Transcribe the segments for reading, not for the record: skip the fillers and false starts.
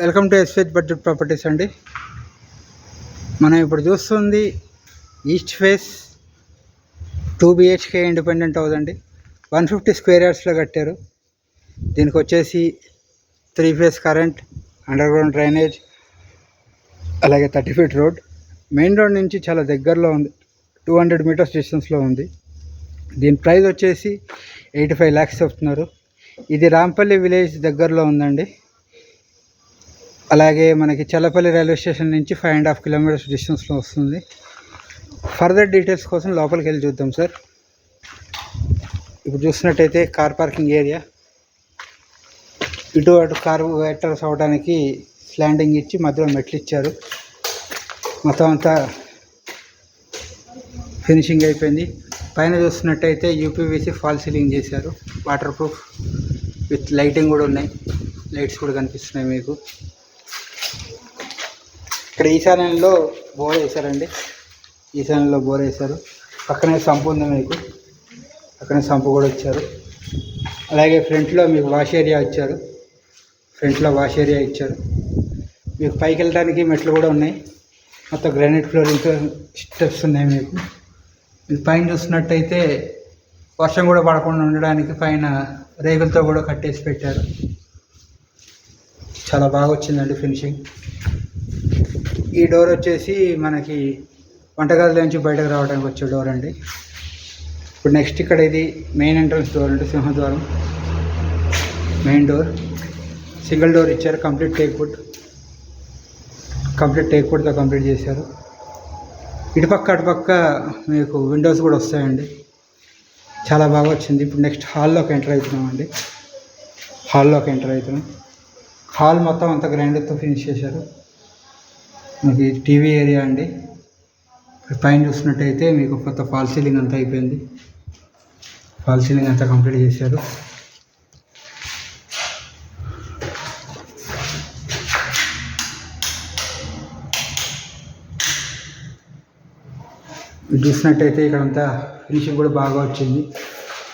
Welcome to ఎస్వేజ్ budget properties అండి. మనం ఇప్పుడు చూస్తుంది east face 2 BHK independent house అండి. 150 స్క్వేర్ యార్డ్స్లో కట్టారు. దీనికి వచ్చేసి 3 phase current, under ground drainage, అలాగే 30 ఫీట్ రోడ్. మెయిన్ రోడ్ నుంచి చాలా దగ్గరలో ఉంది, 200 మీటర్స్ డిస్టెన్స్లో ఉంది. దీని ప్రైస్ వచ్చేసి 85 lakhs చెప్తున్నారు. ఇది రాంపల్లి విలేజ్ దగ్గరలో ఉందండి. అలాగే మనకి చల్లపల్లి రైల్వే స్టేషన్ నుంచి 5.5 kilometers డిస్టెన్స్లో వస్తుంది. ఫర్దర్ డీటెయిల్స్ కోసం లోపలికి వెళ్ళి చూద్దాం సార్. ఇప్పుడు చూసినట్టయితే కార్ పార్కింగ్ ఏరియా, ఇటు అటు కార్ ఎంటర్స్ అవడానికి స్లాండింగ్ ఇచ్చి మధ్యలో మెట్లు ఇచ్చారు. మొత్తం అంతా ఫినిషింగ్ అయిపోయింది. పైన చూస్తున్నట్టయితే యూపీవీసీ ఫాల్ సీలింగ్ చేశారు, వాటర్ ప్రూఫ్ విత్ లైటింగ్ కూడా ఉన్నాయి. లైట్స్ కూడా కనిపిస్తున్నాయి మీకు. ఇక్కడ ఈశాన్యంలో బోర్ వేశారండి. ఈశాన్యంలో బోర్ వేశారు. పక్కనే సంపు ఉంది మీకు, పక్కనే సంపు కూడా ఇచ్చారు. అలాగే ఫ్రంట్లో మీకు వాష్ ఏరియా ఇచ్చారు. ఫ్రంట్లో వాష్ ఏరియా ఇచ్చారు. మీకు పైకి వెళ్ళడానికి మెట్లు కూడా ఉన్నాయి. మొత్తం గ్రానైట్ ఫ్లోరింగ్ స్టెప్స్ ఉన్నాయి మీకు. మీరు పైన చూసినట్టయితే వర్షం కూడా పడకుండా ఉండడానికి పైన రేగులతో కూడా కట్టేసి పెట్టారు. చాలా బాగా వచ్చిందండి ఫినిషింగ్. ఈ డోర్ వచ్చేసి మనకి వంటగదిలో నుంచి బయటకు రావడానికి వచ్చే డోర్ అండి. ఇప్పుడు నెక్స్ట్ ఇక్కడ ఇది మెయిన్ ఎంట్రన్స్ డోర్ అంటే సింహద్వారం. మెయిన్ డోర్ సింగిల్ డోర్ ఇచ్చారు. కంప్లీట్ టేక్వుడ్తో కంప్లీట్ చేశారు. ఇటుపక్క అటుపక్క మీకు విండోస్ కూడా వస్తాయండి. చాలా బాగా వచ్చింది. ఇప్పుడు నెక్స్ట్ హాల్లోకి ఎంటర్ అవుతున్నామండి. హాల్ మొత్తం అంతా గ్రైండర్తో ఫినిష్ చేశారు. మీకు టీవీ ఏరియా అండి. పైన చూసినట్టయితే మీకు కొత్త ఫాల్ సీలింగ్ అంతా అయిపోయింది. ఫాల్ సీలింగ్ అంతా కంప్లీట్ చేశారు. చూసినట్టయితే ఇక్కడంతా ఫినిషింగ్ కూడా బాగా వచ్చింది.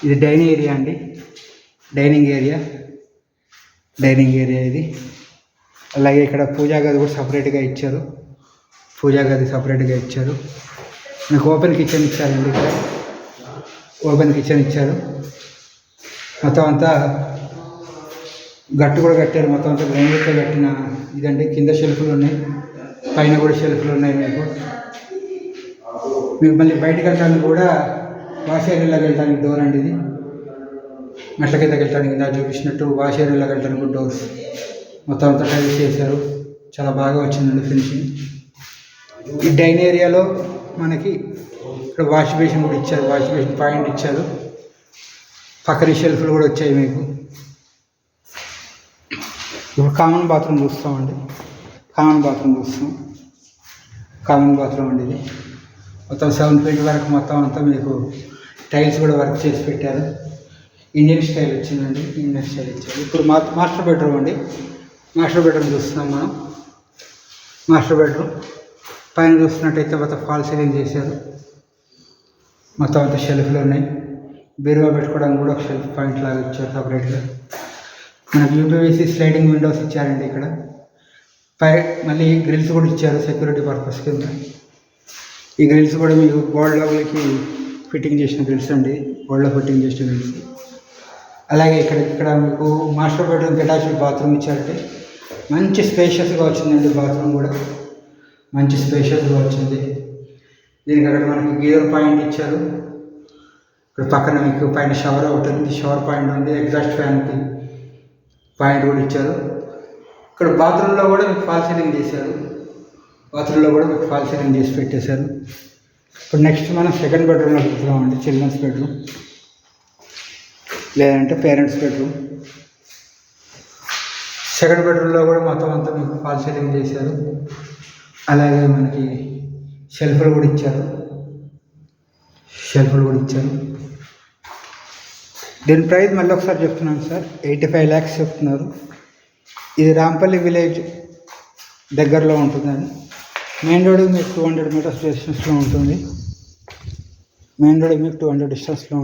ఇది డైనింగ్ ఏరియా అండి. డైనింగ్ ఏరియా ఇది. అలాగే ఇక్కడ పూజా గది కూడా సపరేట్గా ఇచ్చారు. మీకు ఓపెన్ కిచెన్ ఇచ్చారండి. ఇక్కడ ఓపెన్ కిచెన్ ఇచ్చారు. మొత్తం అంతా గట్టు కూడా కట్టారు. మొత్తం అంతా గ్రైండర్తో కట్టిన ఇదండి. కింద షెల్ఫ్లు ఉన్నాయి, పైన కూడా షెల్ఫ్లు ఉన్నాయి మీకు. మళ్ళీ బయటకు వెళ్ళడానికి కూడా వాష్ ఏరియాలోకి వెళ్ళడానికి డోర్ అండి. ఇది మెట్ల కిందకి వెళ్ళడానికి ఇందా చూపించినట్టు వాష్ ఏరియాలోకి వెళ్ళడానికి కూడా డోర్స్. మొత్తం అంతా టైల్స్ చేశారు. చాలా బాగా వచ్చిందండి ఫినిషింగ్. ఈ డైన్ ఏరియాలో మనకి ఇక్కడ వాష్ బేసిన్ కూడా ఇచ్చారు. వాష్ బేసిన్ పాయింట్ ఇచ్చారు. పక్కన షెల్ఫ్లు కూడా వచ్చాయి మీకు. ఇప్పుడు కామన్ బాత్రూమ్ చూస్తామండి. కామన్ బాత్రూమ్ అండి ఇది. మొత్తం 7 feet వరకు మొత్తం అంతా మీకు టైల్స్ కూడా వర్క్ చేసి పెట్టారు. ఇండియన్ స్టైల్ వచ్చిందండి. ఇప్పుడు మాస్టర్ బెడ్రూమ్ అండి. మాస్టర్ బెడ్రూమ్ చూస్తున్నాం మనం. మాస్టర్ బెడ్రూమ్ పైన చూస్తున్నట్టయితే మొత్తం ఫాల్ సీలింగ్ చేశారు. మొత్తం అంతా షెల్ఫ్లు ఉన్నాయి. బీరువా పెట్టుకోవడానికి కూడా ఒక షెల్ఫ్ పాయింట్ లాగా ఇచ్చారు సపరేట్గా. మనకు యూపీవీసీ స్లైడింగ్ విండోస్ ఇచ్చారండి ఇక్కడ. మళ్ళీ గ్రిల్స్ కూడా ఇచ్చారు సెక్యూరిటీ పర్పస్ కింద. ఈ గ్రిల్స్ కూడా మీకు గోల్డ్ లెవెల్కి ఫిట్టింగ్ చేసిన గ్రిల్స్ అండి. గోల్డ్లో ఫిట్టింగ్ చేసిన గ్రిల్స్. అలాగే ఇక్కడ మీకు మాస్టర్ బెడ్రూమ్కి అటాచ్డ్ బాత్రూమ్ ఇచ్చారంటే మంచి స్పేషియస్గా వచ్చిందండి. బాత్రూమ్ కూడా మంచి స్పేషియస్గా వచ్చింది. దీనికి అక్కడ మనకి గీజర్ పాయింట్ ఇచ్చారు. ఇక్కడ పక్కన మీకు పైన షవర్ ఒకటి ఉంది, షవర్ పాయింట్ ఉంది. ఎగ్జాస్ట్ ఫ్యాన్కి పాయింట్ కూడా ఇచ్చారు. ఇక్కడ బాత్రూంలో కూడా మీకు ఫాల్ సీలింగ్ చేశారు. చేసి పెట్టేశారు. ఇప్పుడు నెక్స్ట్ మనం సెకండ్ బెడ్రూమ్లోకి వెళ్తున్నామండి. చిల్డ్రన్స్ బెడ్రూమ్ లేదంటే పేరెంట్స్ బెడ్రూమ్. సెకండ్ బెడ్రూమ్లో కూడా మొత్తం అంతా మీకు ఫాల్ సీలింగ్ చేశారు. అలాగే మనకి షెల్ఫ్లు కూడా ఇచ్చారు. దీని ప్రైస్ మళ్ళీ ఒకసారి చెప్తున్నాను సార్, 85 lakhs చెప్తున్నారు. ఇది రాంపల్లి విలేజ్ దగ్గరలో ఉంటుందండి. మెయిన్ రోడ్కి మీకు 200 meters డిస్టెన్స్లో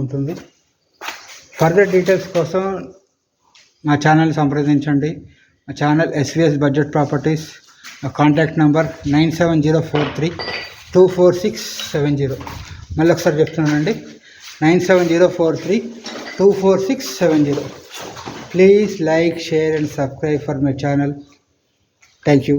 ఉంటుంది. ఫర్దర్ డీటెయిల్స్ కోసం నా ఛానల్ సంప్రదించండి. మా ఛానల్ ఎస్విఎస్ బడ్జెట్ ప్రాపర్టీస్. మా కాంటాక్ట్ నెంబర్ 9704324670. మళ్ళీ ఒకసారి చెప్తున్నానండి, 9704324670. Please like, share and subscribe for my channel. Thank you.